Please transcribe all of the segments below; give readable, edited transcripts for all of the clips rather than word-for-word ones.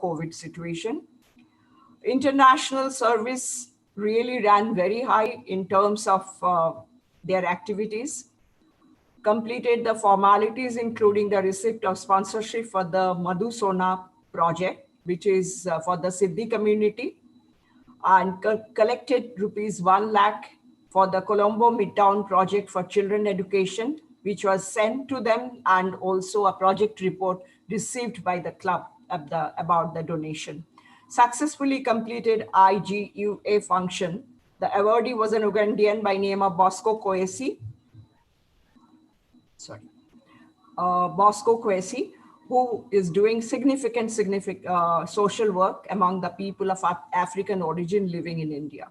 COVID situation. International service really ran very high in terms of their activities. Completed the formalities, including the receipt of sponsorship for the Madhusona project, which is for the Siddhi community, and collected rupees 1 lakh for the Colombo Midtown project for children education, which was sent to them, and also a project report received by the club about the donation. Successfully completed IGUA function. The awardee was an Ugandan by name of Bosco Kwesi. Bosco Kwesi, who is doing significant social work among the people of African origin living in India.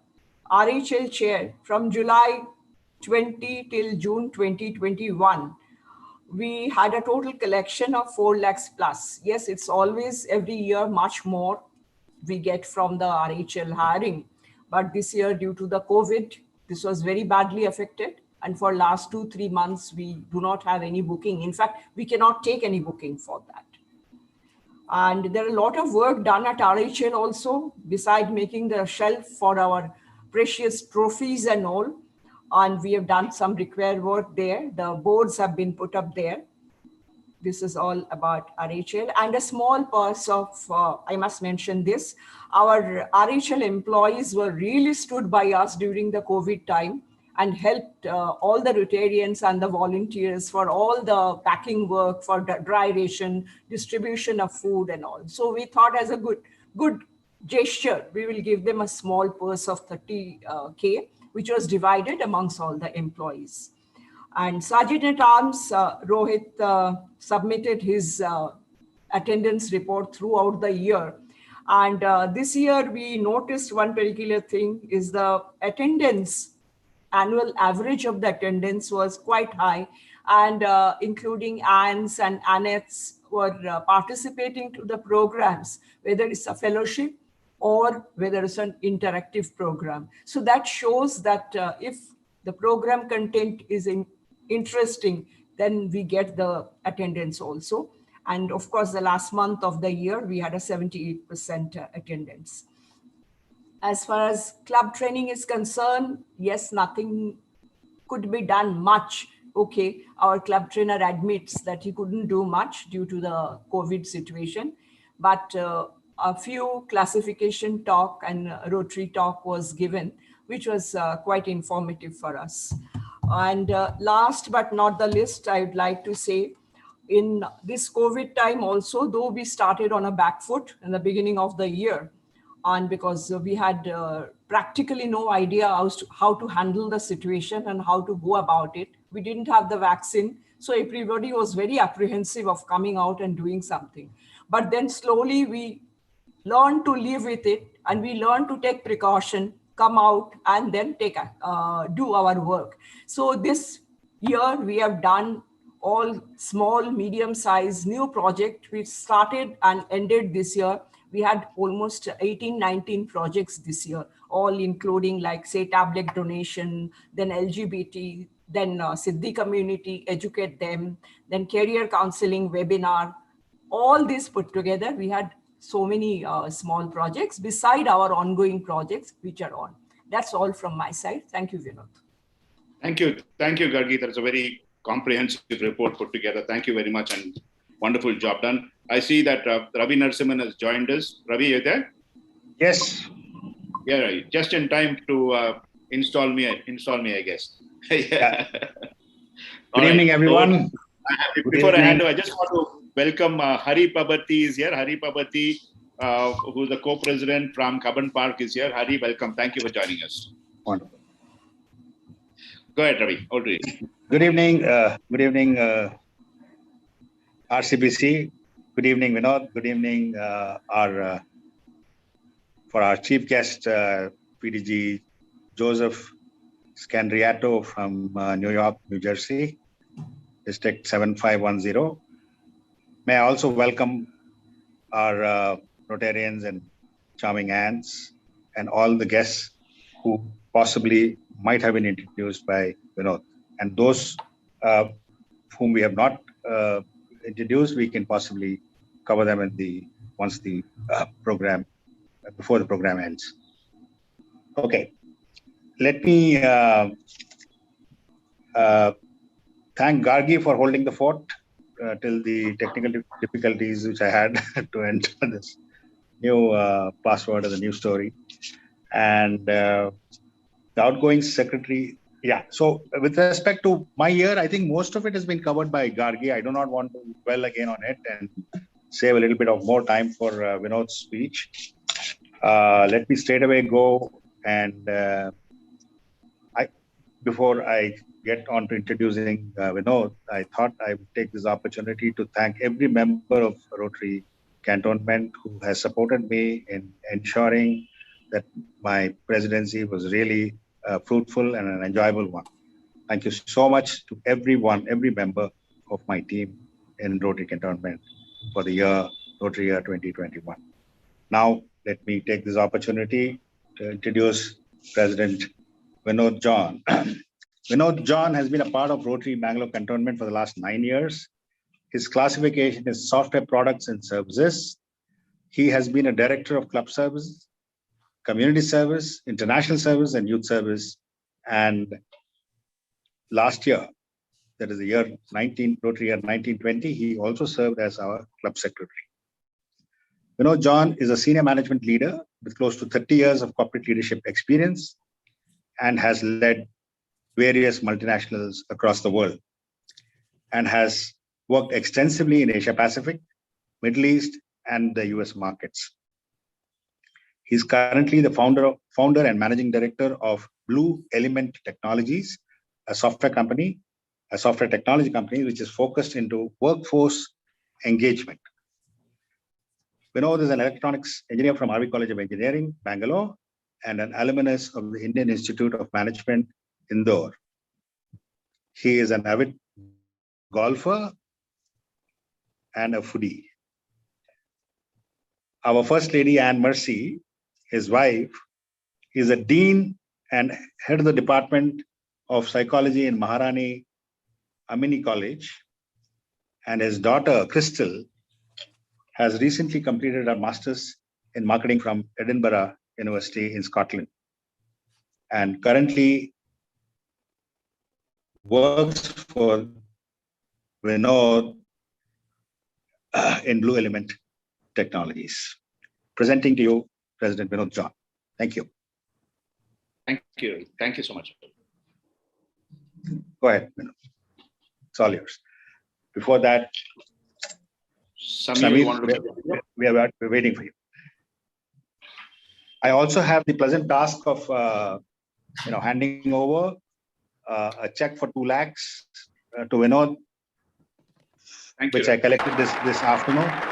RHL chair from July 20 till June 2021. We had a total collection of 4 lakhs plus. Yes, it's always every year much more we get from the RHL hiring. But this year, due to the COVID, this was very badly affected. And for last 2-3 months, we do not have any booking. In fact, we cannot take any booking for that. And there are a lot of work done at RHL also, besides making the shelf for our precious trophies and all. And we have done some required work there. The boards have been put up there. This is all about RHL. And a small purse of, I must mention this, our RHL employees were really stood by us during the COVID time and helped all the Rotarians and the volunteers for all the packing work, for the dry ration, distribution of food and all. So we thought as a good gesture, we will give them a small purse of 30K, which was divided amongst all the employees. And Sergeant at Arms, Rohit, submitted his attendance report throughout the year. And this year we noticed one particular thing is the attendance, annual average of the attendance was quite high, and including ANs and ANETs were participating to the programs, whether it's a fellowship or whether it's an interactive program. So that shows that if the program content is interesting, then we get the attendance also. And of course, the last month of the year, we had a 78% attendance. As far as club training is concerned, yes, nothing could be done much. Okay, our club trainer admits that he couldn't do much due to the COVID situation, but a few classification talk and Rotary talk was given, which was quite informative for us. And last but not the least, I would like to say, in this COVID time also, though we started on a back foot in the beginning of the year, and because we had practically no idea how to handle the situation and how to go about it. We didn't have the vaccine, so everybody was very apprehensive of coming out and doing something. But then slowly we learned to live with it, and we learned to take precaution, come out, and then do our work. So this year we have done all small, medium-sized new project which started and ended this year. We had almost 18-19 projects this year, all including like say tablet donation, then LGBT, then Siddhi community, educate them, then career counseling webinar. All this put together, we had so many small projects beside our ongoing projects which are on. That's all from my side. Thank you, Vinod. Thank you, Gargi. That's a very comprehensive report put together. Thank you very much, and wonderful job done. I see that Ravi Narasimhan has joined us. Ravi, are you there? Yes. Yeah, right. Just in time to install me, I guess. Yeah. Good evening, everyone. So, before I hand over, I just want to welcome Hari Pabati is here. Hari Pabati, who's the co-president from Kaban Park, is here. Hari, welcome. Thank you for joining us. Wonderful. Go ahead, Ravi. Over to you. Good evening. RCBC. Good evening, Vinod. Good evening, for our chief guest, PDG Joseph Scandariato from New York, New Jersey, District 7510. May I also welcome our Rotarians and charming aunts and all the guests who possibly might have been introduced by Vinod. And those whom we have not introduced, we can possibly cover them in the once the before the program ends. Okay, let me thank Gargi for holding the fort till the technical difficulties which I had to enter this new password of the new story. And the outgoing secretary, yeah. So with respect to my year, I think most of it has been covered by Gargi. I do not want to dwell again on it and save a little bit of more time for Vinod's speech. Let me straight away go and before I get on to introducing Vinod, I thought I would take this opportunity to thank every member of Rotary Cantonment who has supported me in ensuring that my presidency was really fruitful and an enjoyable one. Thank you so much to everyone, every member of my team in Rotary Cantonment for the Rotary year 2021. Now, let me take this opportunity to introduce President Vinod John. Vinod John has been a part of Rotary Bangalore Cantonment for the last 9 years. His classification is software products and services. He has been a director of club service, community service, international service, and youth service. And last year, that is the year Rotary year 1920, he also served as our club secretary. Vinod John is a senior management leader with close to 30 years of corporate leadership experience and has led various multinationals across the world and has worked extensively in Asia Pacific, Middle East, and the US markets. He's currently the founder and managing director of Blue Element Technologies, a software technology company which is focused into workforce engagement. Vinod is an electronics engineer from RV College of Engineering, Bangalore, and an alumnus of the Indian Institute of Management, Indore. He is an avid golfer and a foodie. Our First Lady, Anne Mercy, his wife, is a dean and head of the Department of Psychology in Maharani Amini College. And his daughter, Crystal, has recently completed her master's in marketing from Edinburgh University in Scotland, and currently works for Vinod in Blue Element Technologies. Presenting to you, President Vinod John. Thank you. Thank you. Thank you so much. Go ahead, Vinod. It's all yours. Before that, Samir, we're waiting for you. I also have the pleasant task of handing over a check for 2 lakhs to Vinod, which I collected this afternoon.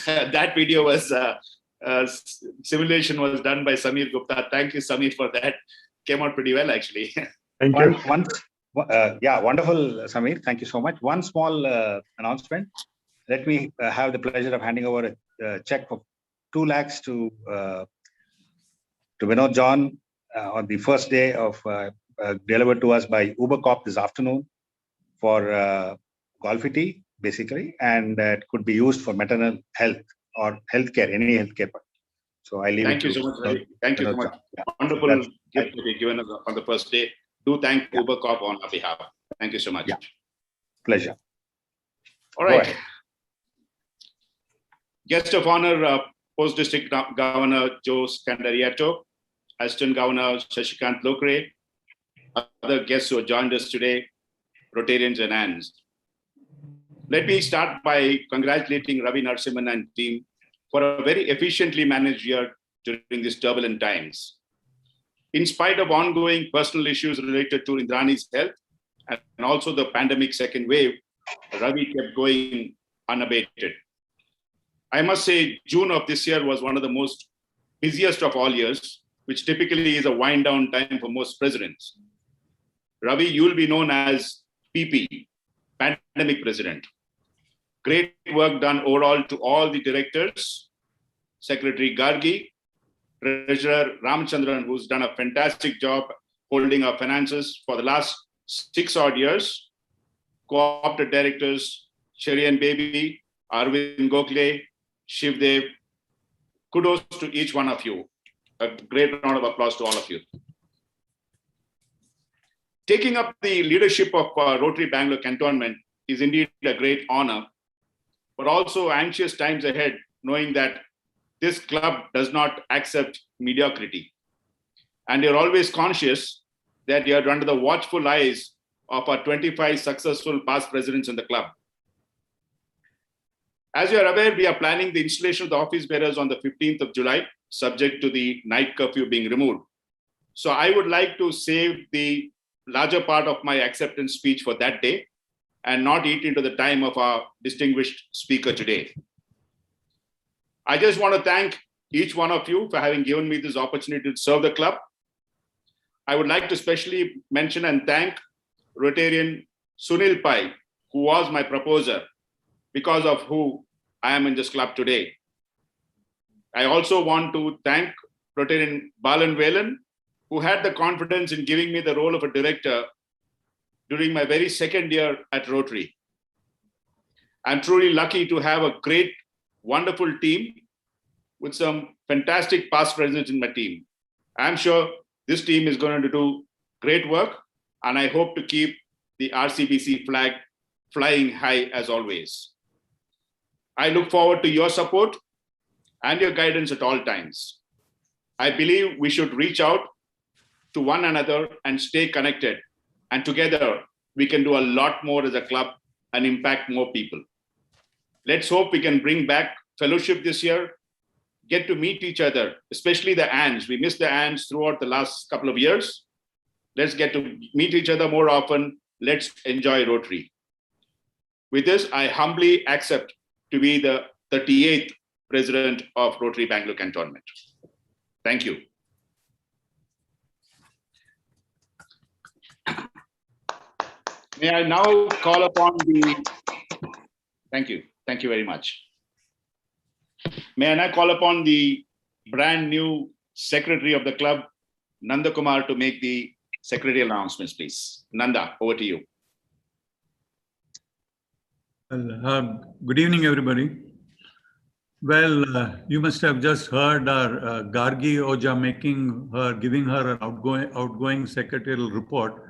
That video was simulation was done by Samir Gupta. Thank you, Samir, for that. Came out pretty well, actually. Thank you. Yeah, wonderful, Samir. Thank you so much. One small announcement. Let me have the pleasure of handing over a check for 2 lakhs to Vinod John on the first day of delivered to us by Uber Corp this afternoon for Golfity, basically, and it could be used for maternal health or healthcare, any healthcare. So I leave Thank it you to so much, Ravi. Thank you so much. Yeah. Wonderful That's, gift to be given us on the first day. Do thank Yeah. Uber Corp on our behalf. Thank you so much. Yeah. Pleasure. All right. Guest of honor, Post District Governor Joe Scandariato, Assistant Governor Shashikant Lokre, other guests who have joined us today, Rotarians and ANs. Let me start by congratulating Ravi Narasimhan and team for a very efficiently managed year during these turbulent times. In spite of ongoing personal issues related to Indrani's health and also the pandemic second wave, Ravi kept going unabated. I must say, June of this year was one of the most busiest of all years, which typically is a wind down time for most presidents. Ravi, you'll be known as PP, Pandemic President. Great work done overall to all the directors, Secretary Gargi, Treasurer Ramchandran, who's done a fantastic job holding our finances for the last 6 odd years, co-opted directors, Sherian Baby, Arvind Gokhale, Shivdev. Kudos to each one of you. A great round of applause to all of you. Taking up the leadership of Rotary Bangalore Cantonment is indeed a great honor, but also anxious times ahead, knowing that this club does not accept mediocrity. And you're always conscious that you're under the watchful eyes of our 25 successful past presidents in the club. As you're aware, we are planning the installation of the office bearers on the 15th of July, subject to the night curfew being removed. So I would like to save the larger part of my acceptance speech for that day and not eat into the time of our distinguished speaker today. I just want to thank each one of you for having given me this opportunity to serve the club. I would like to specially mention and thank Rotarian Sunil Pai, who was my proposer, because of who I am in this club today. I also want to thank Rotarian Balan Velan, who had the confidence in giving me the role of a director during my very second year at Rotary. I'm truly lucky to have a great, wonderful team with some fantastic past presidents in my team. I'm sure this team is going to do great work, and I hope to keep the RCBC flag flying high as always. I look forward to your support and your guidance at all times. I believe we should reach out to one another and stay connected. And together, we can do a lot more as a club and impact more people. Let's hope we can bring back fellowship this year, get to meet each other, especially the ANs. We missed the ANs throughout the last couple of years. Let's get to meet each other more often. Let's enjoy Rotary. With this, I humbly accept to be the 38th president of Rotary Bangalore Cantonment. Thank you. May I now call upon the, thank you very much. May I now call upon the brand new secretary of the club, Nanda Kumar, to make the secretarial announcements, please. Nanda, over to you. Well, good evening, everybody. Well, you must have just heard our Gargi Oja giving her an outgoing secretarial report.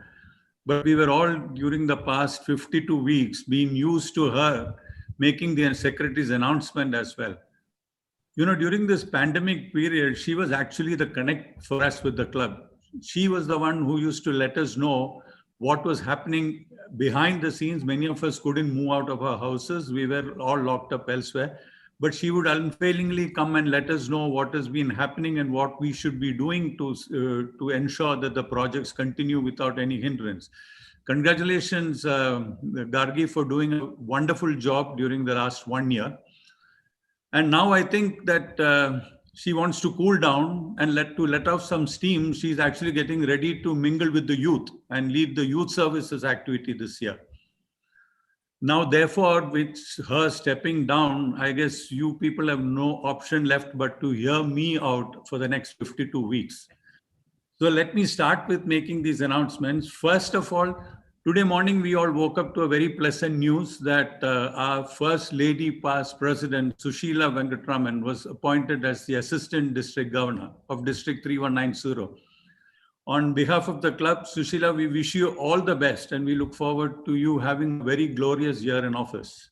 But we were all, during the past 52 weeks, being used to her making the secretary's announcement as well. You know, during this pandemic period, she was actually the connect for us with the club. She was the one who used to let us know what was happening behind the scenes. Many of us couldn't move out of our houses. We were all locked up elsewhere. But she would unfailingly come and let us know what has been happening and what we should be doing to ensure that the projects continue without any hindrance. Congratulations, Gargi, for doing a wonderful job during the last 1 year. And now I think that she wants to cool down and let off some steam. She's actually getting ready to mingle with the youth and lead the youth services activity this year. Now, therefore, with her stepping down, I guess you people have no option left but to hear me out for the next 52 weeks. So let me start with making these announcements. First of all, today morning, we all woke up to a very pleasant news that our First Lady past President, Sushila Venkatraman, was appointed as the Assistant District Governor of District 3190. On behalf of the club, Sushila, we wish you all the best and we look forward to you having a very glorious year in office.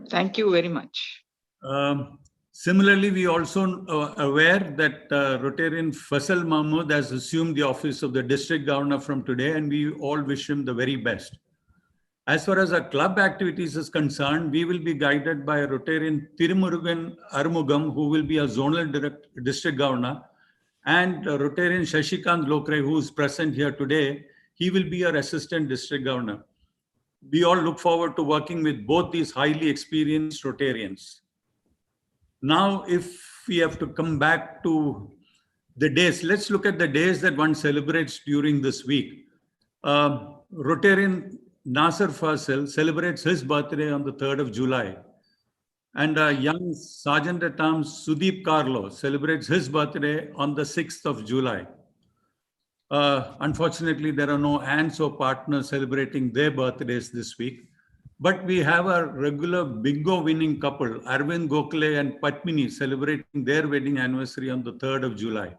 Thank you very much. Similarly, we also aware that Rotarian Faisal Mahmood has assumed the office of the district governor from today, and we all wish him the very best. As far as our club activities is concerned, we will be guided by Rotarian Tirumurugan Arumugam, who will be a zonal district governor, and Rotarian Shashikant Lokre, who is present here today. He will be our assistant district governor. We all look forward to working with both these highly experienced Rotarians. Now, if we have to come back to the days, let's look at the days that one celebrates during this week. Rotarian Nasser Faisal celebrates his birthday on the 3rd of July. And young Sergeant at Arms Sudeep Carlo celebrates his birthday on the 6th of July. Unfortunately, there are no aunts or partners celebrating their birthdays this week. But we have a regular bingo winning couple, Arvind Gokhale and Padmini, celebrating their wedding anniversary on the 3rd of July.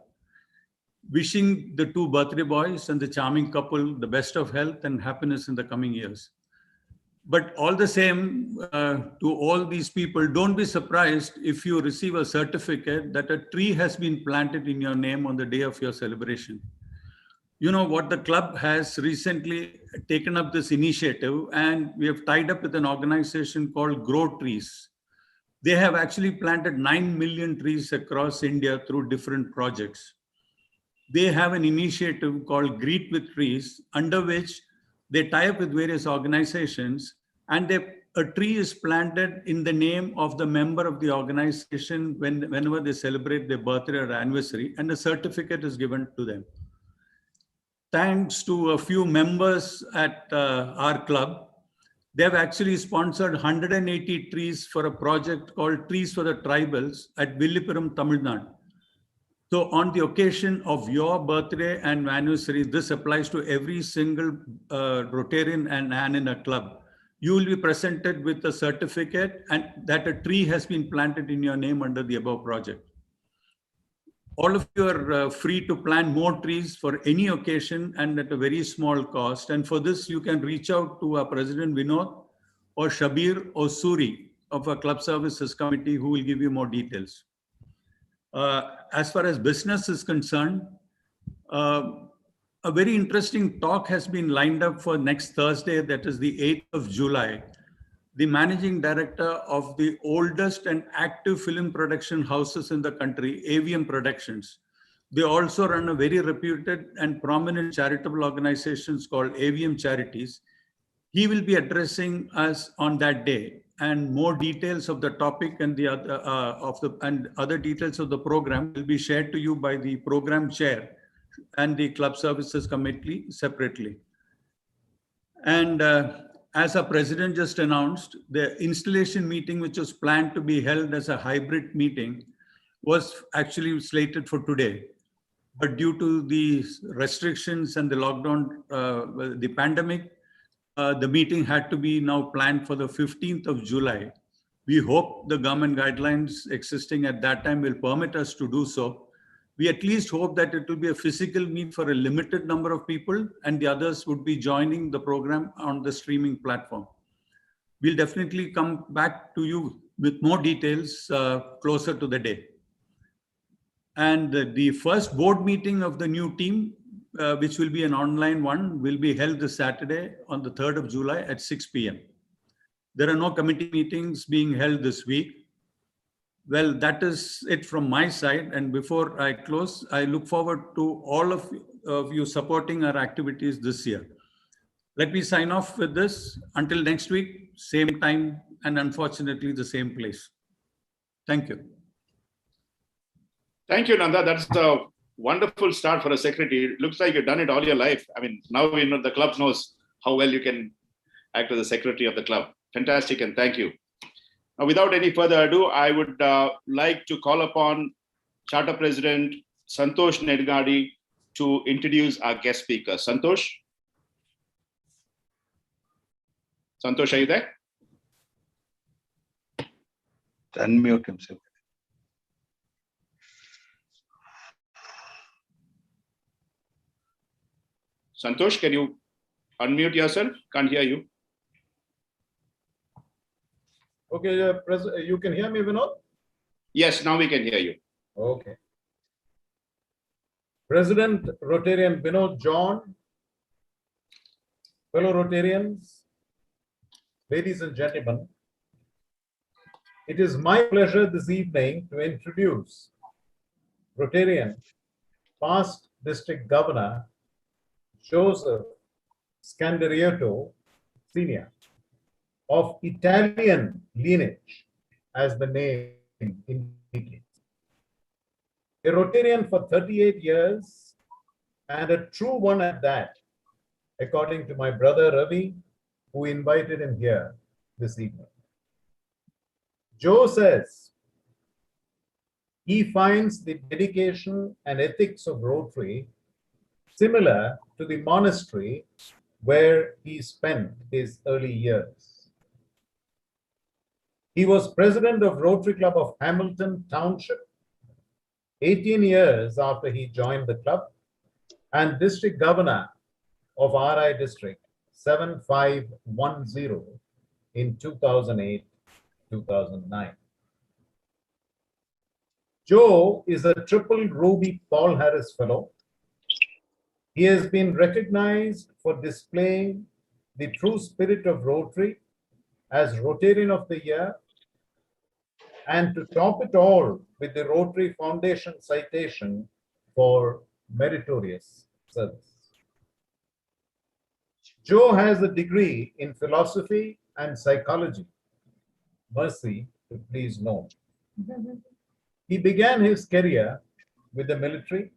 Wishing the two birthday boys and the charming couple the best of health and happiness in the coming years. But all the same, to all these people, don't be surprised if you receive a certificate that a tree has been planted in your name on the day of your celebration. You know what, the club has recently taken up this initiative and we have tied up with an organization called Grow Trees. They have actually planted 9 million trees across India through different projects. They have an initiative called Greet with Trees, under which they tie up with various organizations and a tree is planted in the name of the member of the organization whenever they celebrate their birthday or anniversary, and a certificate is given to them. Thanks to a few members at our club, they have actually sponsored 180 trees for a project called Trees for the Tribals at Villupuram, Tamil Nadu. So on the occasion of your birthday and anniversary, this applies to every single Rotarian and in a club. You will be presented with a certificate and that a tree has been planted in your name under the above project. All of you are free to plant more trees for any occasion and at a very small cost. And for this, you can reach out to our President Vinod or Shabir or Suri of our Club Services Committee, who will give you more details. As far as business is concerned, a very interesting talk has been lined up for next Thursday, that is the 8th of July. The managing director of the oldest and active film production houses in the country, AVM Productions. They also run a very reputed and prominent charitable organizations called AVM Charities. He will be addressing us on that day, and more details of the topic and the other details of the program will be shared to you by the program chair and the Club Services Committee separately. And as our president just announced, the installation meeting, which was planned to be held as a hybrid meeting, was actually slated for today. But due to the restrictions and the lockdown, the pandemic, the meeting had to be now planned for the 15th of July. We hope the government guidelines existing at that time will permit us to do so. We at least hope that it will be a physical meet for a limited number of people and the others would be joining the program on the streaming platform. We'll definitely come back to you with more details closer to the day. And the first board meeting of the new team, which will be an online one, will be held this Saturday on the 3rd of July at 6 p.m. There are no committee meetings being held this week. Well, that is it from my side. And before I close, I look forward to all of you supporting our activities this year. Let me sign off with this. Until next week, same time and unfortunately the same place. Thank you. Thank you, Nanda. That's a wonderful start for a secretary. It looks like you've done it all your life. I mean, now we know the club knows how well you can act as the secretary of the club. Fantastic, and thank you. Now, without any further ado, I would like to call upon Charter President Santosh Nedgadi to introduce our guest speaker. Santosh? Santosh, are you there? Unmute himself. Santosh, can you unmute yourself? Can't hear you. Okay, you can hear me, Vinod? Yes, now we can hear you. Okay. President Rotarian Vinod John, fellow Rotarians, ladies and gentlemen, it is my pleasure this evening to introduce Rotarian past District Governor Joseph Scandariato Sr. of Italian lineage, as the name indicates. A Rotarian for 38 years and a true one at that, according to my brother Ravi, who invited him here this evening. Joe says he finds the dedication and ethics of Rotary similar to the monastery where he spent his early years. He was president of Rotary Club of Hamilton Township 18 years after he joined the club, and district governor of RI district 7510 in 2008-2009. Joe is a triple Ruby Paul Harris Fellow. He has been recognized for displaying the true spirit of Rotary as Rotarian of the Year, and to top it all with the Rotary Foundation citation for meritorious service. Joe has a degree in philosophy and psychology. Mercy to please know. He began his career with the military,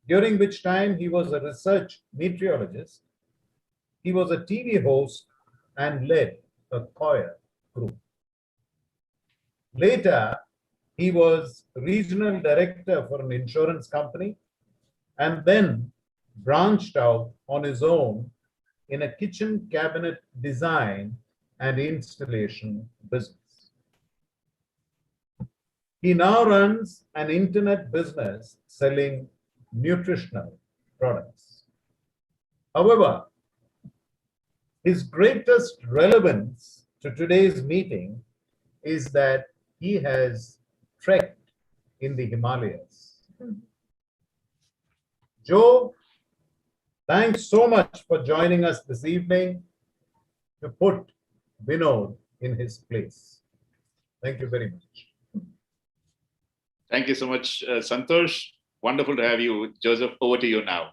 during which time he was a research meteorologist. He was a TV host and led a choir group. Later, he was regional director for an insurance company and then branched out on his own in a kitchen cabinet design and installation business. He now runs an internet business selling nutritional products. However, his greatest relevance to today's meeting is that he has trekked in the Himalayas. Joe, thanks so much for joining us this evening to put Vinod in his place. Thank you very much. Thank you so much, Santosh. Wonderful to have you. Joseph, over to you now.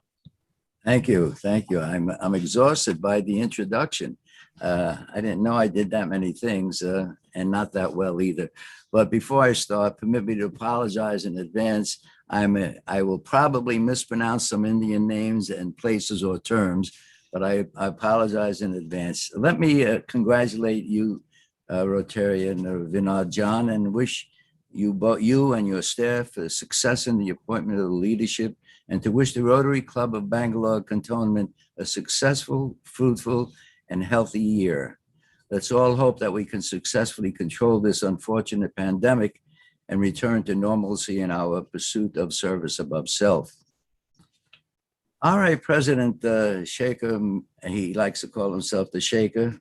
Thank you. Thank you. I'm exhausted by the introduction. I didn't know I did that many things and not that well either. But before I start, permit me to apologize in advance. I will probably mispronounce some Indian names and places or terms, but I apologize in advance. Let me congratulate you, Rotarian Vinod John, and wish you and your staff success in the appointment of the leadership, and to wish the Rotary Club of Bangalore Cantonment a successful, fruitful, and healthy year. Let's all hope that we can successfully control this unfortunate pandemic and return to normalcy in our pursuit of service above self. All right, President Shaker, he likes to call himself the Shaker,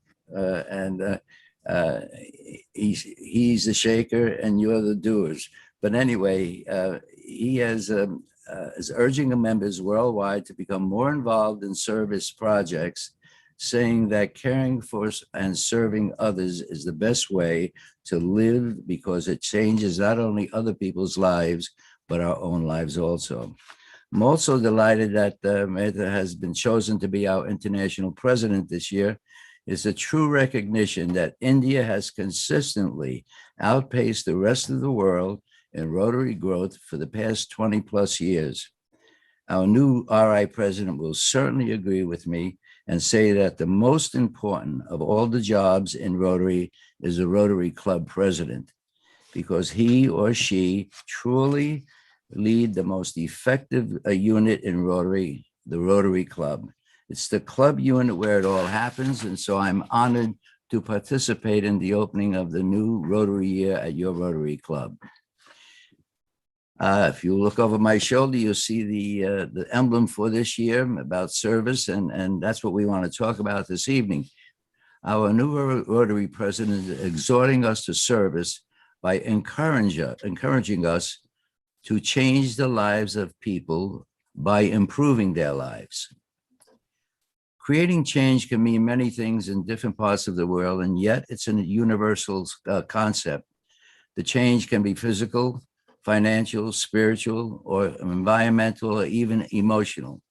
he's the shaker and you're the doers. But anyway, he is urging the members worldwide to become more involved in service projects, saying that caring for and serving others is the best way to live because it changes not only other people's lives, but our own lives also. I'm also delighted that Mehta has been chosen to be our international president this year. It's a true recognition that India has consistently outpaced the rest of the world in Rotary growth for the past 20 plus years. Our new RI president will certainly agree with me and say that the most important of all the jobs in Rotary is a Rotary Club president, because he or she truly lead the most effective unit in Rotary, the Rotary Club. It's the club unit where it all happens, and so I'm honored to participate in the opening of the new Rotary year at your Rotary Club. If you look over my shoulder, you'll see the emblem for this year about service, and that's what we want to talk about this evening. Our new Rotary president is exhorting us to service by encouraging us to change the lives of people by improving their lives. Creating change can mean many things in different parts of the world, and yet it's a universal concept. The change can be physical, financial, spiritual, or environmental, or even emotional.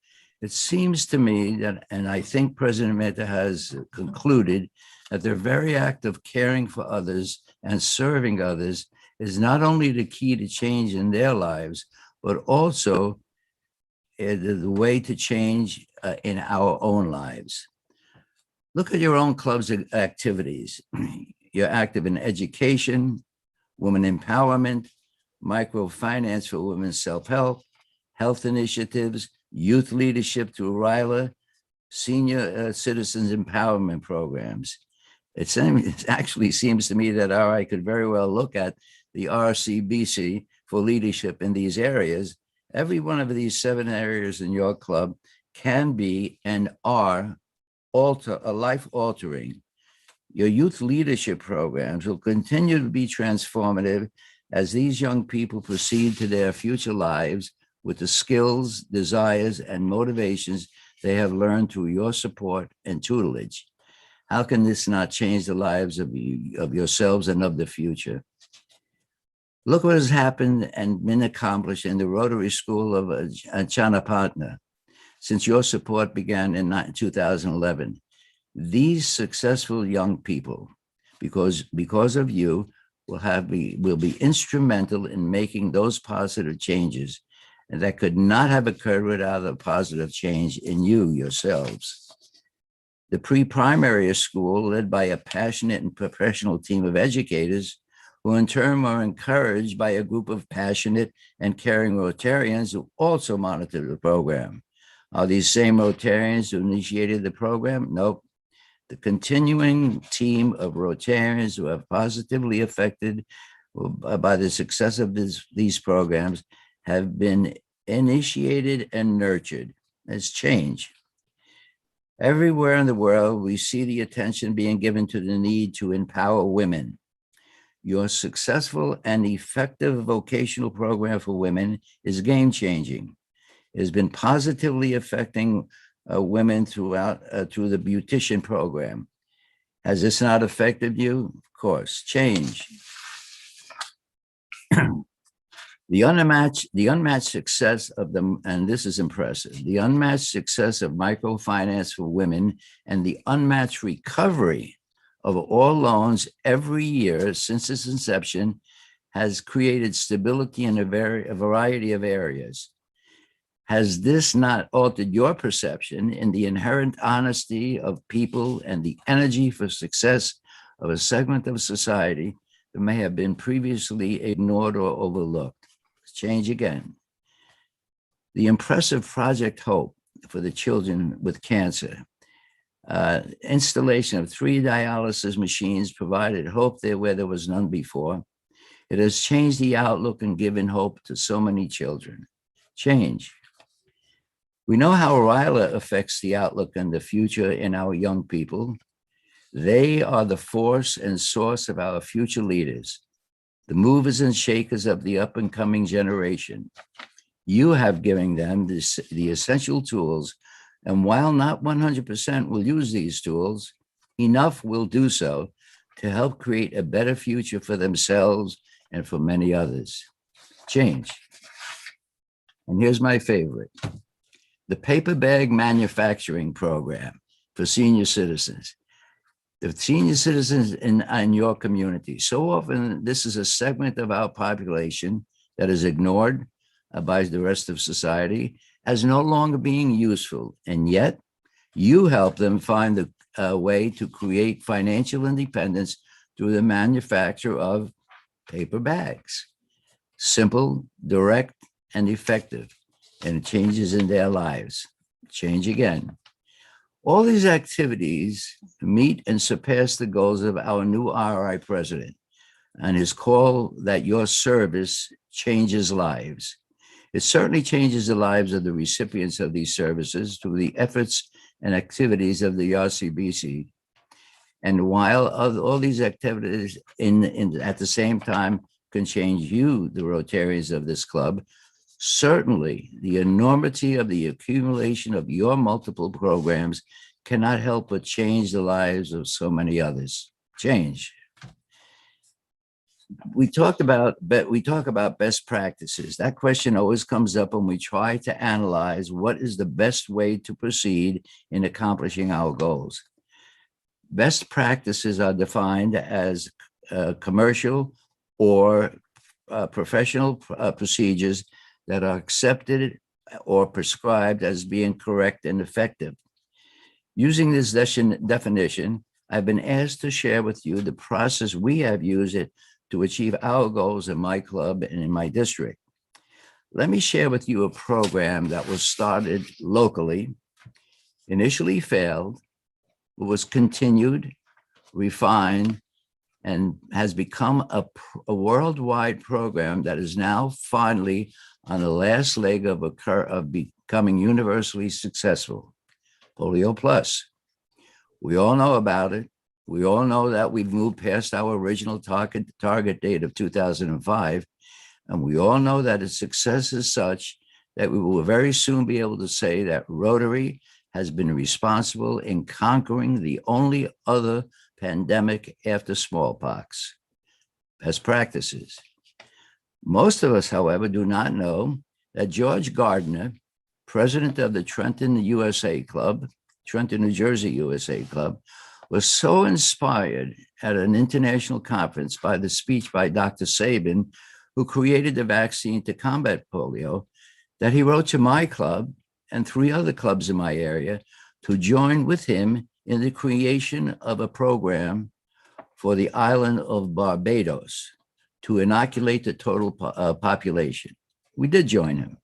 It seems to me that, and I think President Mehta has concluded, that the very act of caring for others and serving others is not only the key to change in their lives, but also the way to change in our own lives. Look at your own club's activities. You're active in education, women empowerment, microfinance for women's self-help, health initiatives, youth leadership through RILA, senior citizens empowerment programs. It actually seems to me that RI could very well look at the RCBC for leadership in these areas. Every one of these 7 areas in your club can be and are life-altering. Your youth leadership programs will continue to be transformative as these young people proceed to their future lives with the skills, desires, and motivations they have learned through your support and tutelage. How can this not change the lives of yourselves and of the future? Look what has happened and been accomplished in the Rotary School of Chanapatna since your support began in 2011. These successful young people, because of you, will be instrumental in making those positive changes, and that could not have occurred without a positive change in you yourselves. The pre-primary school, led by a passionate and professional team of educators, who in turn were encouraged by a group of passionate and caring Rotarians who also monitored the program. Are these same Rotarians who initiated the program? Nope. The continuing team of Rotarians who have positively affected by the success of these programs have been initiated and nurtured. It's change. Everywhere in the world, we see the attention being given to the need to empower women. Your successful and effective vocational program for women is game-changing. It has been positively affecting women through the beautician program. Has this not affected you? Of course, change. The unmatched success of them, and this is impressive, the unmatched success of microfinance for women and the unmatched recovery of all loans every year since its inception has created stability in a variety of areas. Has this not altered your perception in the inherent honesty of people and the energy for success of a segment of society that may have been previously ignored or overlooked? Change again. The impressive Project Hope for the children with cancer. Installation of 3 dialysis machines provided hope there where there was none before. It has changed the outlook and given hope to so many children. Change. We know how RILA affects the outlook and the future in our young people. They are the force and source of our future leaders, the movers and shakers of the up and coming generation. You have given them the essential tools, and while not 100% will use these tools, enough will do so to help create a better future for themselves and for many others. Change. And here's my favorite. The paper bag manufacturing program for senior citizens. the senior citizens in your community. So often, this is a segment of our population that is ignored by the rest of society as no longer being useful. And yet, you help them find a way to create financial independence through the manufacture of paper bags. Simple, direct, and effective. And it changes in their lives. Change again. All these activities meet and surpass the goals of our new RI president and his call that your service changes lives. It certainly changes the lives of the recipients of these services through the efforts and activities of the RCBC. And while all these activities at the same time can change you, the Rotarians of this club, certainly the enormity of the accumulation of your multiple programs cannot help but change the lives of so many others. Change. We talk about best practices. That question always comes up when we try to analyze what is the best way to proceed in accomplishing our goals. Best practices are defined as commercial or professional procedures that are accepted or prescribed as being correct and effective. Using this definition, I've been asked to share with you the process we have used it to achieve our goals in my club and in my district. Let me share with you a program that was started locally, initially failed, was continued, refined, and has become a worldwide program that is now finally on the last leg of becoming universally successful. Polio Plus. We all know about it. We all know that we've moved past our original target date of 2005, and we all know that its success is such that we will very soon be able to say that Rotary has been responsible in conquering the only other pandemic after smallpox. Best practices. Most of us, however, do not know that George Gardner, president of the Trenton, New Jersey USA Club, was so inspired at an international conference by the speech by Dr. Sabin, who created the vaccine to combat polio, that he wrote to my club and 3 other clubs in my area to join with him in the creation of a program for the island of Barbados to inoculate the total population. We did join him.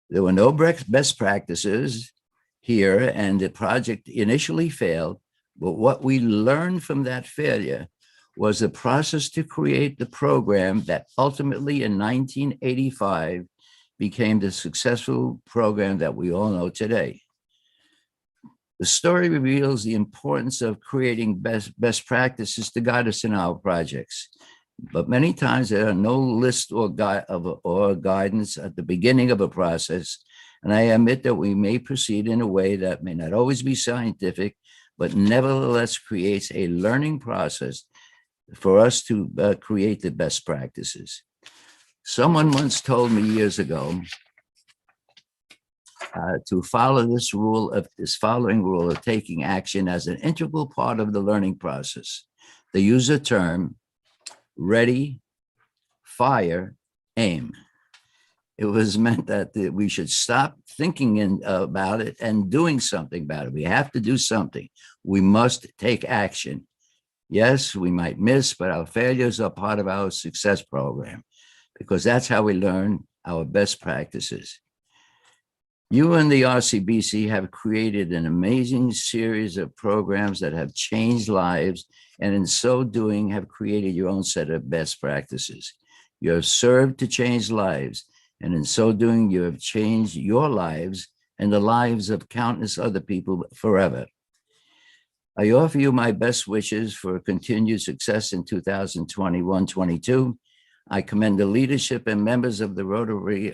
There were no best practices here, and the project initially failed. But what we learned from that failure was the process to create the program that ultimately in 1985 became the successful program that we all know today. The story reveals the importance of creating best practices to guide us in our projects. But many times there are no list or guidance at the beginning of a process. And I admit that we may proceed in a way that may not always be scientific, but nevertheless creates a learning process for us to create the best practices. Someone once told me years ago to follow this following rule of taking action as an integral part of the learning process. They use the term ready, fire, aim. It was meant that we should stop thinking about it and doing something about it. We have to do something. We must take action. Yes, we might miss, but our failures are part of our success program because that's how we learn our best practices. You and the RCBC have created an amazing series of programs that have changed lives, and in so doing have created your own set of best practices. You have served to change lives, and in so doing, you have changed your lives and the lives of countless other people forever. I offer you my best wishes for continued success in 2021-22. I commend the leadership and members of the Rotary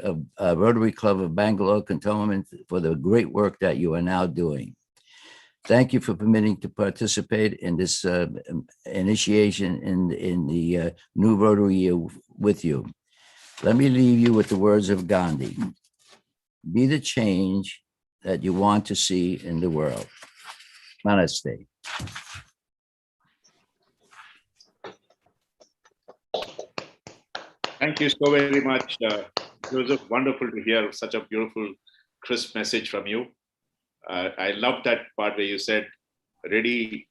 Club of Bangalore Cantonment for the great work that you are now doing. Thank you for permitting to participate in this initiation in the new Rotary year with you. Let me leave you with the words of Gandhi. Be the change that you want to see in the world. Namaste. Thank you so very much, Joseph. Wonderful to hear such a beautiful, crisp message from you. I love that part where you said, ready,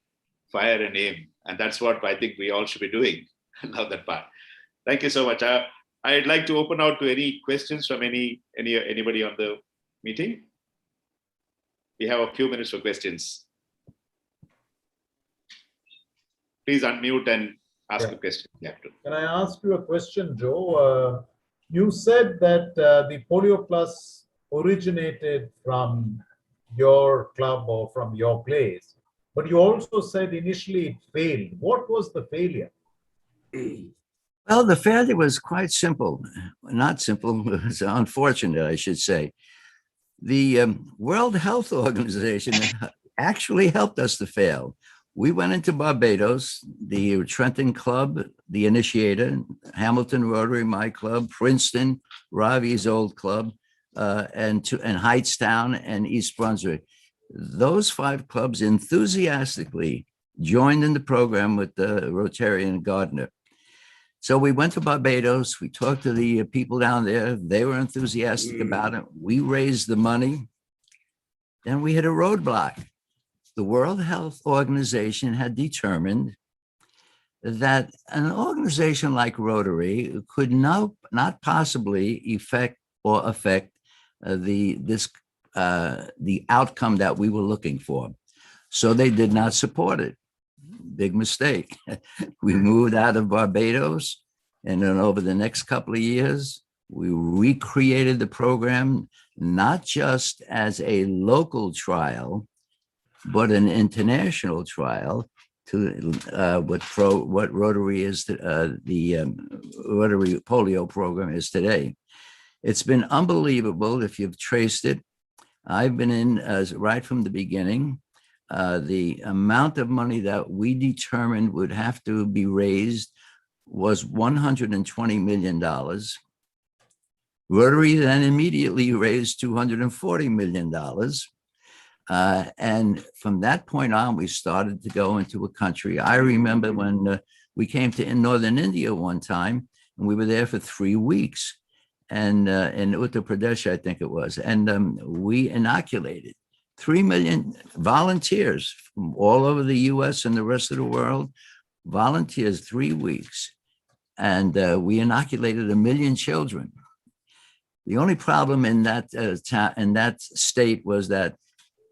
fire, and aim. And that's what I think we all should be doing. I love that part. Thank you so much. I'd like to open out to any questions from anybody on the meeting. We have a few minutes for questions. Please unmute and ask a question. Can I ask you a question, Joe? You said that the Polio Plus originated from your club or from your place, but you also said initially it failed. What was the failure? Well, the failure was quite simple. Not simple, it was unfortunate, I should say. The World Health Organization actually helped us to fail. We went into Barbados, the Trenton Club, the initiator, Hamilton Rotary, my club, Princeton, Ravi's old club, and Hightstown and East Brunswick. Those 5 clubs enthusiastically joined in the program with the Rotarian Gardner. So we went to Barbados, we talked to the people down there, they were enthusiastic about it. We raised the money, then we hit a roadblock. The World Health Organization had determined that an organization like Rotary could not possibly affect the outcome that we were looking for. So they did not support it. Big mistake. We moved out of Barbados, and then over the next couple of years, we recreated the program, not just as a local trial, but an international trial to what Rotary is, the Rotary Polio program is today. It's been unbelievable if you've traced it. I've been in right from the beginning. The amount of money that we determined would have to be raised was $120 million. Rotary then immediately raised $240 million. And from that point on, we started to go into a country. I remember when we came to Northern India one time, and we were there for 3 weeks, and in Uttar Pradesh, I think it was, and we inoculated 3 million volunteers from all over the US and the rest of the world, volunteers 3 weeks, and we inoculated 1 million children. The only problem in that state was that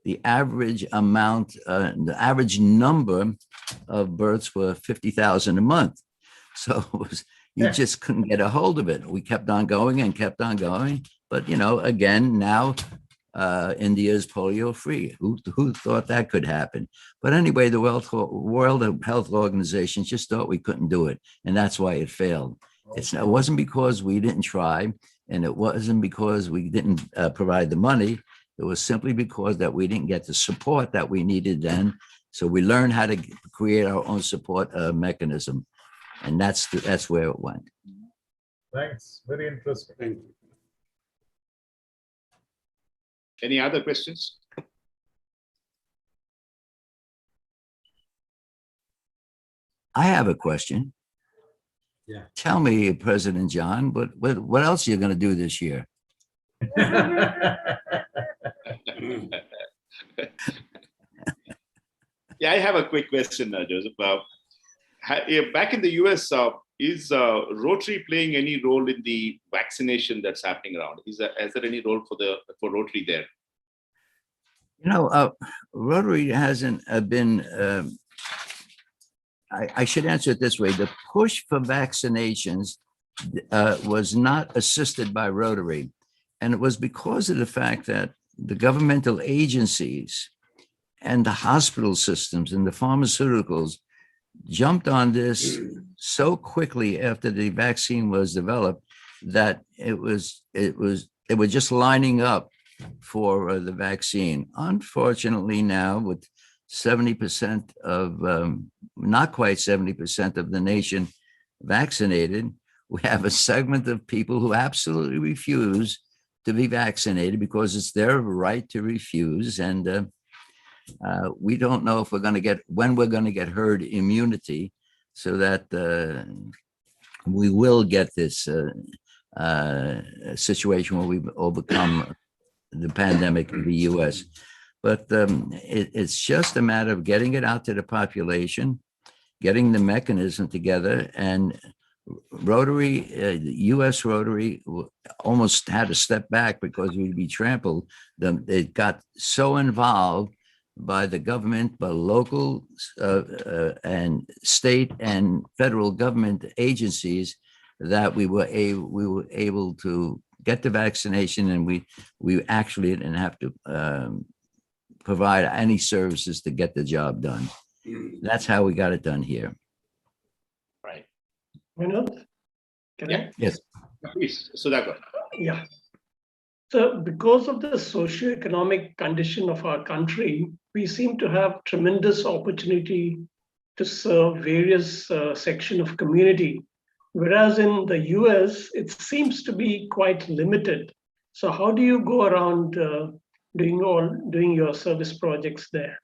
the average amount, the average number of births were 50,000 a month. So it was, you just couldn't get a hold of it. We kept on going and kept on going. But, you know, again, now India is polio free. Who thought that could happen? But anyway, the World Health Organization just thought we couldn't do it. And that's why it failed. It wasn't because we didn't try, and it wasn't because we didn't provide the money. It was simply because that we didn't get the support that we needed then. So we learned how to create our own support mechanism. And that's where it went. Thanks. Very interesting. Any other questions? I have a question. Yeah. Tell me, President John, what else are you going to do this year? Yeah, I have a quick question, Joseph. Back in the US, is Rotary playing any role in the vaccination that's happening around? Is there any role for Rotary there? You know, Rotary hasn't been. I should answer it this way: the push for vaccinations was not assisted by Rotary, and it was because of the fact that the governmental agencies and the hospital systems and the pharmaceuticals jumped on this so quickly after the vaccine was developed that it was just lining up for the vaccine. Unfortunately, now with 70% of, not quite 70% of the nation vaccinated, we have a segment of people who absolutely refuse to be vaccinated because it's their right to refuse. And We don't know if when we're going to get herd immunity, so that we will get this situation where we've overcome the pandemic in the U.S. But it's just a matter of getting it out to the population, getting the mechanism together. And Rotary, U.S. Rotary almost had to step back because we'd be trampled. It got so involved by the government, by local and state and federal government agencies, that we were able to get the vaccination, and we actually didn't have to provide any services to get the job done. That's how we got it done here. Right. Vinod, can I? Yes. Please, Sudhakar. Yeah. So because of the socioeconomic condition of our country, we seem to have tremendous opportunity to serve various section of community, whereas in the US, it seems to be quite limited. So how do you go around doing your service projects there?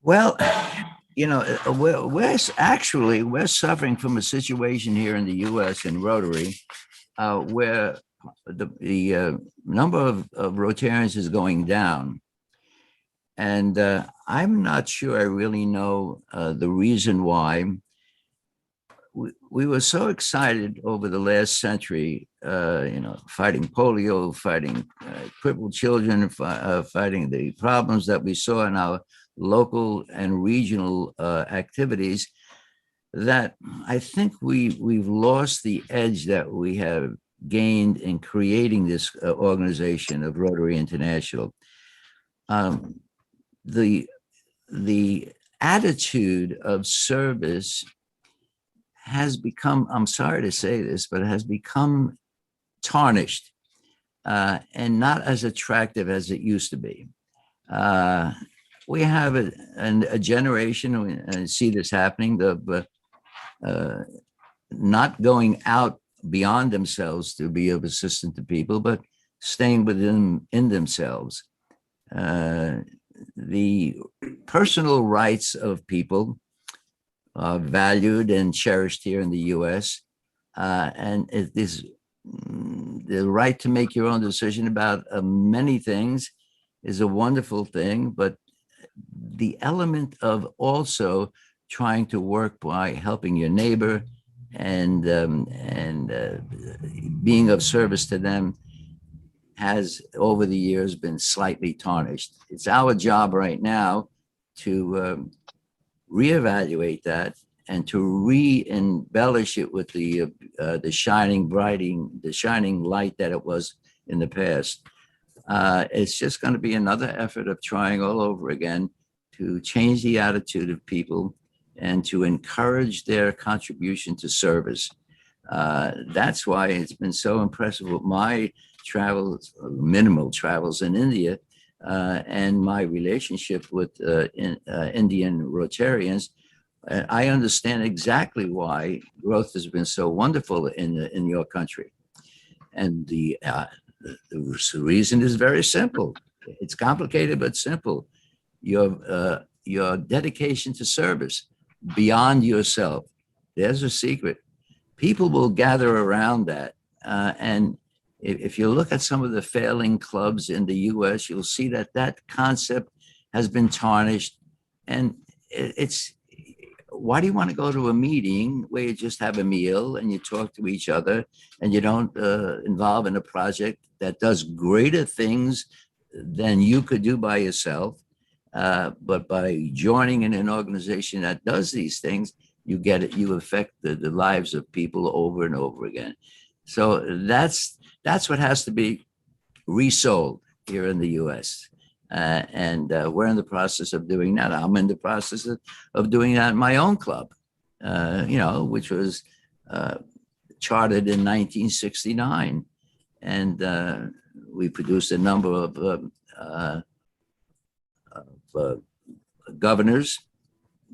Well, we're suffering from a situation here in the U.S. in Rotary, where the number of Rotarians is going down. And I'm not sure I really know the reason why. We were so excited over the last century, fighting polio, fighting crippled children, fighting the problems that we saw in our local and regional activities, that I think we've lost the edge that we have gained in creating this organization of Rotary International. The attitude of service has become, I'm sorry to say this, but it has become tarnished and not as attractive as it used to be. We have a generation, and see this happening, not going out beyond themselves to be of assistance to people, but staying within themselves. The personal rights of people are valued and cherished here in the U.S. And it is the right to make your own decision about many things is a wonderful thing, but the element of also trying to work by helping your neighbor and being of service to them has over the years been slightly tarnished. It's our job right now to reevaluate that and to re-embellish it with the shining light that it was in the past. It's just going to be another effort of trying all over again to change the attitude of people and to encourage their contribution to service. That's why it's been so impressive with my travels, minimal travels in India, and my relationship with Indian Rotarians. I understand exactly why growth has been so wonderful in your country. And the reason is very simple. It's complicated, but simple. Your dedication to service beyond yourself. There's a secret. People will gather around that. And if you look at some of the failing clubs in the US, you'll see that concept has been tarnished. And it's, why do you want to go to a meeting where you just have a meal and you talk to each other and you don't involve in a project that does greater things than you could do by yourself? But by joining in an organization that does these things, you get it, you affect the lives of people over and over again. So that's what has to be resold here in the US. And we're in the process of doing that. I'm in the process of doing that in my own club, which was chartered in 1969. And we produced a number of governors,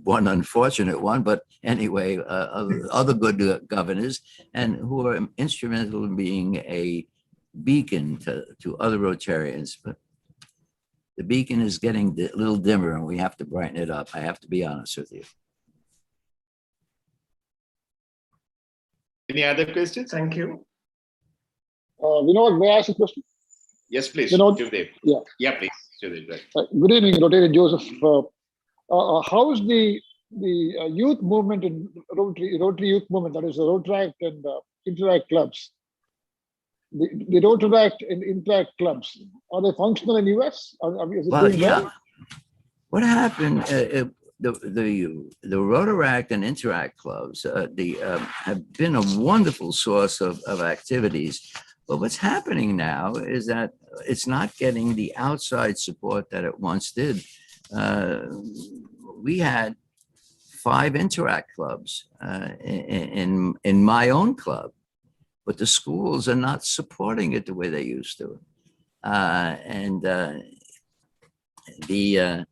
one unfortunate one, but anyway, other good governors, and who are instrumental in being a beacon to other Rotarians. But the beacon is getting a little dimmer and we have to brighten it up. I have to be honest with you. Any other questions? Thank you. Vinod, may I ask a question? Yes, please. Vinod? Shivdev. Yeah. Yeah, please. Shivdev, right. Good evening, Rotary Joseph. How is the youth movement in Rotary youth movement, that is the Rotaract and Interact clubs? The Rotaract and Interact clubs, are they functional in US? Is it Well, doing yeah. well? What happened? The Rotaract and Interact clubs have been a wonderful source of activities. But what's happening now is that it's not getting the outside support that it once did. We had 5 Interact clubs in my own club, but the schools are not supporting it the way they used to. The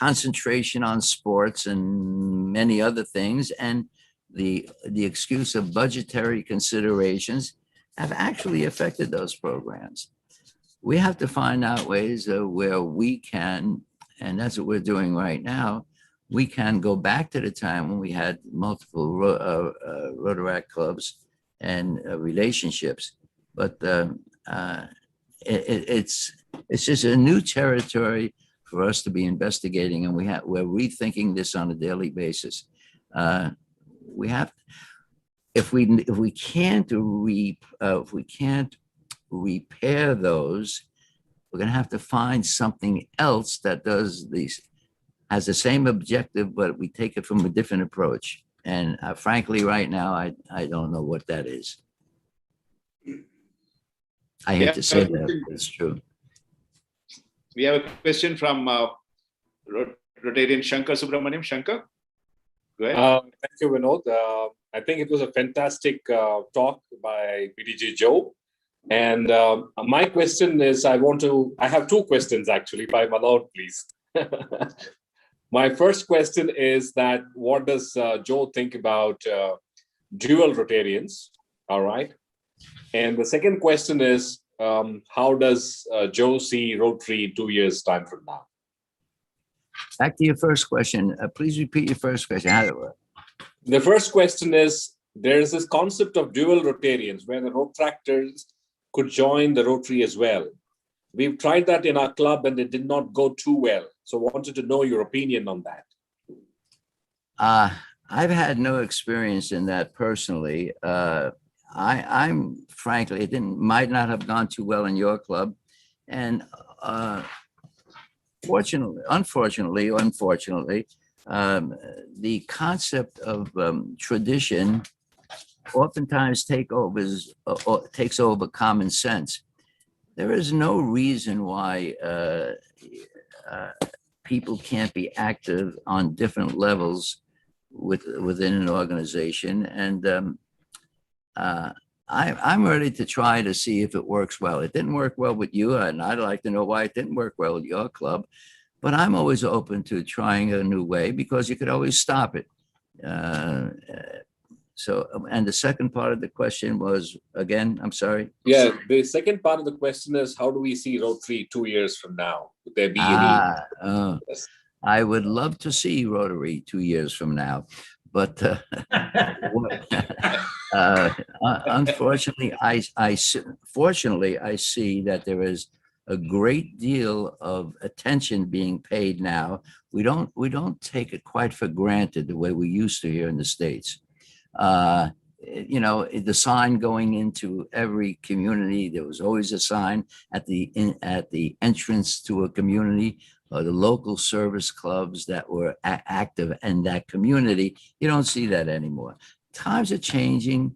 concentration on sports and many other things, and the excuse of budgetary considerations have actually affected those programs. We have to find out ways where we can, and that's what we're doing right now, we can go back to the time when we had multiple Rotaract clubs and relationships. But it's just a new territory for us to be investigating, and we're rethinking this on a daily basis. We have, if we can't repair those, we're going to have to find something else that has the same objective, but we take it from a different approach. And frankly, right now, I don't know what that is. I hate to say that, but it's true. We have a question from Rotarian Shankar Subramaniam. Shankar, go ahead. Thank you, Vinod. I think it was a fantastic talk by PDG Joe. And my question is, I have 2 questions actually, if I'm allowed, please. My first question is that what does Joe think about dual Rotarians? All right. And the second question is, how does Joe see Rotary 2 years time from now? Back to your first question. Please repeat your first question. How did it work? The first question is, there is this concept of dual Rotarians where the Rotaractors could join the Rotary as well. We've tried that in our club and it did not go too well. So I wanted to know your opinion on that. I've had no experience in that personally. I'm frankly, it might not have gone too well in your club. And unfortunately, the concept of tradition oftentimes takes over common sense. There is no reason why people can't be active on different levels within an organization. And I'm ready to try to see if it works well. It didn't work well with you, and I'd like to know why it didn't work well with your club. But I'm always open to trying a new way because you could always stop it. So, and the second part of the question was, again, I'm sorry. Yeah, the second part of the question is, how do we see Rotary 2 years from now? Would there be any? Yes. I would love to see Rotary 2 years from now, but unfortunately, fortunately, I see that there is a great deal of attention being paid now. We don't take it quite for granted the way we used to here in the States. You know, the sign going into every community, there was always a sign at the entrance to a community, or the local service clubs that were active in that community. You don't see that anymore. Times are changing.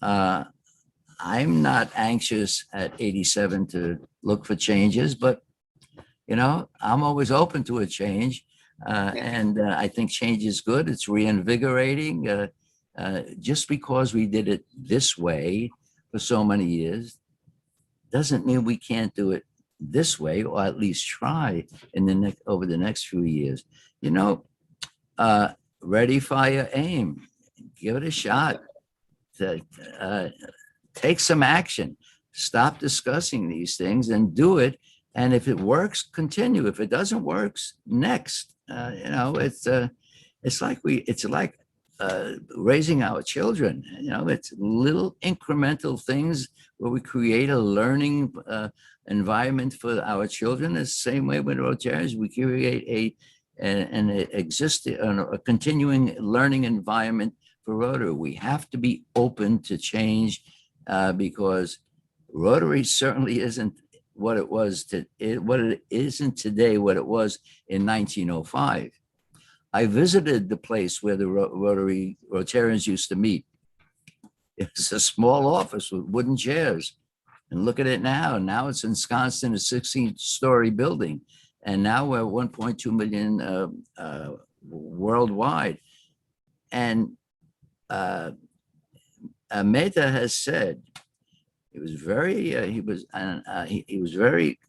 I'm not anxious at 87 to look for changes, but you know, I'm always open to a change. And I think change is good. It's reinvigorating. Just because we did it this way for so many years doesn't mean we can't do it this way, or at least try over the next few years. You know, ready, fire, aim. Give it a shot. Take some action. Stop discussing these things and do it. And if it works, continue. If it doesn't work, next. It's like raising our children. It's little incremental things where we create a learning environment for our children. The same way with Rotarians, we create a continuing learning environment for Rotary. We have to be open to change because Rotary certainly isn't what it was what it isn't today, what it was in 1905. I visited the place where the Rotarians used to meet. It's a small office with wooden chairs. And look at it now. Now it's ensconced in a 16-story building. And now we're 1.2 million worldwide. And Mehta has said, he was very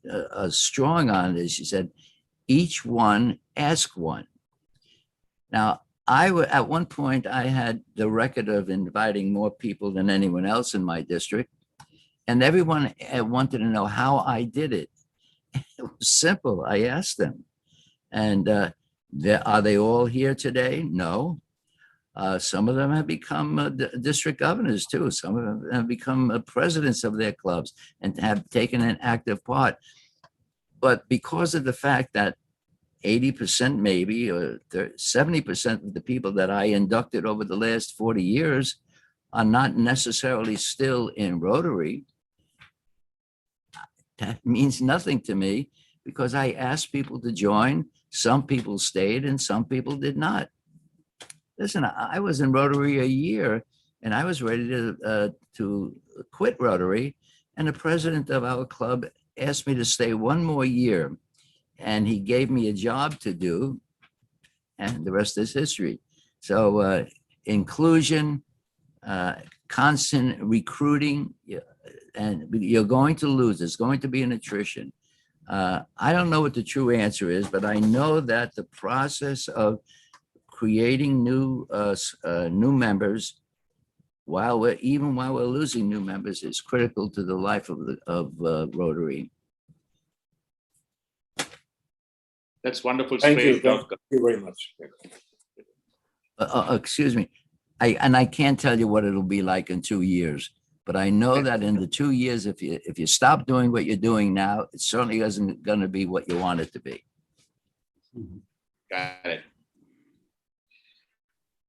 strong on this. He said, each one ask one. Now, at one point, I had the record of inviting more people than anyone else in my district. And everyone wanted to know how I did it. It was simple. I asked them. And are they all here today? No. Some of them have become district governors too. Some of them have become presidents of their clubs and have taken an active part. But because of the fact that 80% maybe, or 70% of the people that I inducted over the last 40 years are not necessarily still in Rotary, that means nothing to me because I asked people to join. Some people stayed and some people did not. Listen, I was in Rotary a year and I was ready to quit Rotary. And the president of our club asked me to stay one more year. And he gave me a job to do, and the rest is history. So inclusion, constant recruiting, and you're going to lose. There's going to be an attrition. I don't know what the true answer is, but I know that the process of creating new members, while we're losing new members, is critical to the life of Rotary. That's wonderful. Thank you. Thank you very much. Excuse me. I can't tell you what it'll be like in 2 years, but I know that in the 2 years, if you stop doing what you're doing now, it certainly isn't going to be what you want it to be. Got it.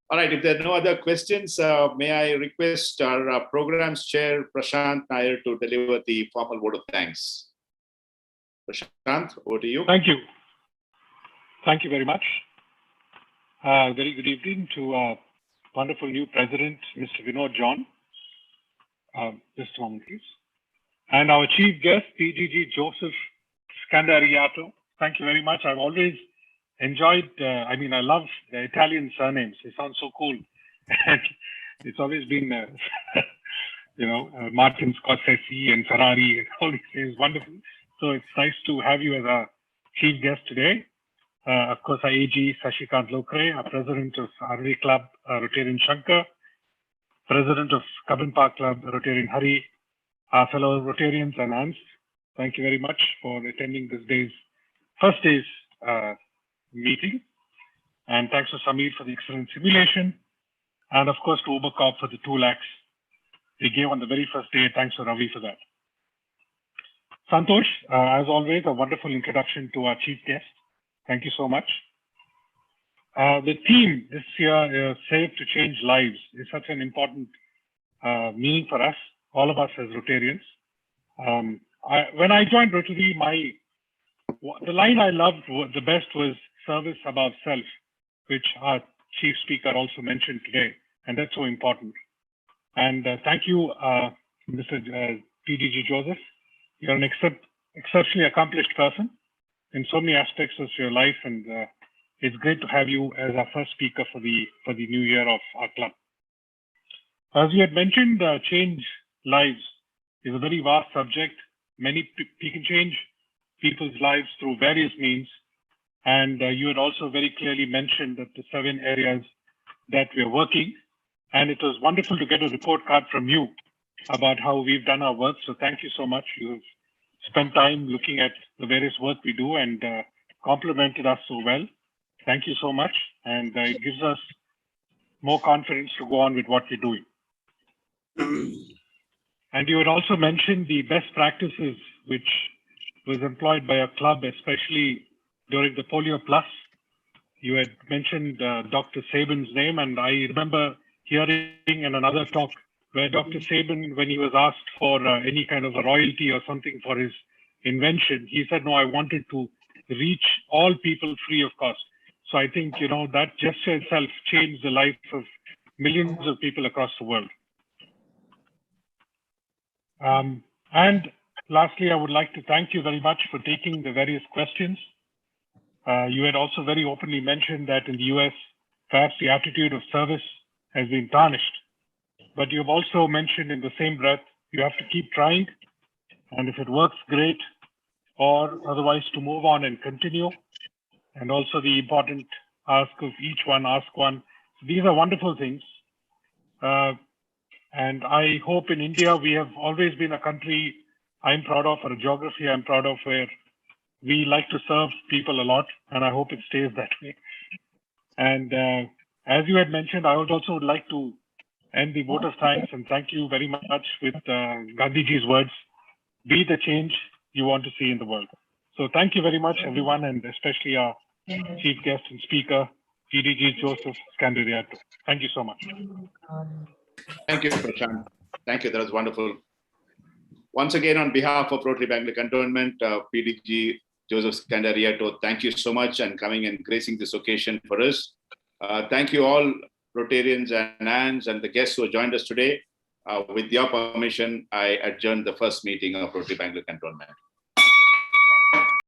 All right. If there are no other questions, may I request our programs chair, Prashant Nair, to deliver the formal vote of thanks. Prashant, over to you. Thank you. Thank you very much. Very good evening to our wonderful new president, Mr. Vinod John. Just a moment, please. And our chief guest, PGG Joseph Scandariato. Thank you very much. I've always enjoyed, I love the Italian surnames. They sound so cool. And it's always been, Martin Scorsese and Ferrari and all these things, wonderful. So it's nice to have you as our chief guest today. Of course, our AG, Sashikant Lokre, our president of Rotary Club, Rotarian Shankar, president of Cubbon Park Club, Rotarian Hari, our fellow Rotarians and aunts. Thank you very much for attending this first day's meeting. And thanks to Samir for the excellent simulation. And of course, to Ubercorp for the 2 lakhs they gave on the very first day. Thanks to Ravi for that. Santosh, as always, a wonderful introduction to our chief guest. Thank you so much. The theme this year, Save to Change Lives, is such an important meaning for us, all of us as Rotarians. When I joined Rotary, the line I loved the best was service above self, which our chief speaker also mentioned today, and that's so important. And thank you, Mr. PGG Joseph. You're an exceptionally accomplished person in so many aspects of your life, and it's great to have you as our first speaker for the new year of our club. As you had mentioned, change lives is a very vast subject. Many people can change people's lives through various means, and you had also very clearly mentioned that the 7 areas that we're working, and it was wonderful to get a report card from you about how we've done our work. So thank you so much. You've spent time looking at the various work we do and complimented us so well. Thank you so much. And it gives us more confidence to go on with what we're doing. And you had also mentioned the best practices which was employed by a club, especially during the Polio Plus. You had mentioned Dr. Sabin's name, and I remember hearing in another talk where Dr. Sabin, when he was asked for any kind of a royalty or something for his invention, he said, no, I wanted to reach all people free of cost. So I think, you know, that gesture itself changed the life of millions of people across the world. And lastly, I would like to thank you very much for taking the various questions. You had also very openly mentioned that in the US, perhaps the attitude of service has been tarnished. But you've also mentioned in the same breath, you have to keep trying. And if it works, great. Or otherwise to move on and continue. And also the important ask of each one, ask one. These are wonderful things. And I hope in India, we have always been a country I'm proud of, or a geography I'm proud of, where we like to serve people a lot, and I hope it stays that way. And as you had mentioned, I would also like to end the vote of thanks and thank you very much with Gandhiji's words, be the change you want to see in the world. So thank you very much, everyone, and especially our chief guest and speaker, PDG Joseph Scandariato. Thank you so much. Thank you, Prashant. Thank you. That was wonderful. Once again, on behalf of Rotary Bangalore Cantonment, PDG Joseph Scandariato, thank you so much and coming and gracing this occasion for us. Thank you all Rotarians and ANs and the guests who joined us today. With your permission, I adjourn the first meeting of Rotary Bangalore Cantonment.